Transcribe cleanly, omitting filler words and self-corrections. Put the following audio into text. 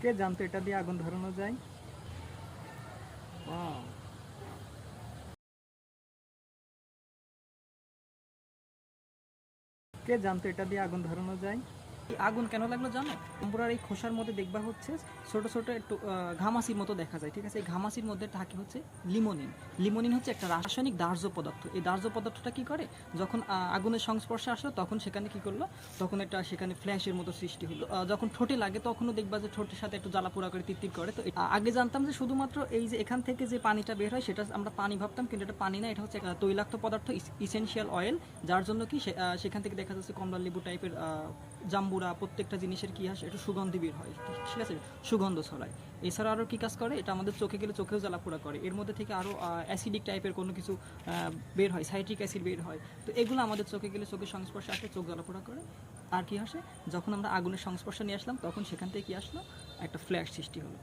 কে জানতো এটা দিয়ে আগুন ধরানো যায়? ওয়াও! কে জানতো এটা দিয়ে আগুন ধরানো যায়? আগুন কেন লাগলো জানো? জাম্বুরার এই খোসার মধ্যে দেখবা হচ্ছে ছোট ছোট একটু ঘামাচির মতো দেখা যায়, ঠিক আছে? এই ঘামাচির মধ্যে থাকে হচ্ছে লিমোনিন। লিমোনিন হচ্ছে একটা রাসায়নিক দাহ্য পদার্থ। এই দাহ্য পদার্থটা কি করে, যখন আগুনের সংস্পর্শে আসলো তখন সেখানে কি করলো, তখন একটা সেখানে ফ্ল্যাশের মতো সৃষ্টি হলো। যখন ঠোঁটে লাগে তখনও দেখবা যে ঠোঁটের সাথে একটু জ্বালাপোড়া করে তিত্তির করে। তো আগে জানতাম যে শুধুমাত্র এই যে এখান থেকে যে পানিটা বের হয় সেটা আমরা পানি ভাবতাম, কিন্তু এটা পানি না, এটা হচ্ছে তৈলাক্ত পদার্থ, ইসেনশিয়াল অয়েল। যার জন্য কি সেখান থেকে দেখা যাচ্ছে কমলা লেবু টাইপের জাম্বুরা প্রত্যেকটা জিনিসের কি আসে, একটু সুগন্ধি বের হয়, ঠিক আছে? সুগন্ধ ছড়ায়। এছাড়া আরও কী কাজ করে, এটা আমাদের চোখে গেলে চোখেও জ্বালাপোড়া করে। এর মধ্যে থেকে আরও অ্যাসিডিক টাইপের কোনো কিছু বের হয়, সাইট্রিক অ্যাসিড বের হয়। তো এগুলো আমাদের চোখে গেলে চোখের সংস্পর্শে আসলে চোখ জ্বালাপোড়া করে। আর কি আসে, যখন আমরা আগুনের সংস্পর্শে নিয়ে আসলাম তখন সেখান থেকে কি আসলো, একটা ফ্ল্যাশ সৃষ্টি হলো।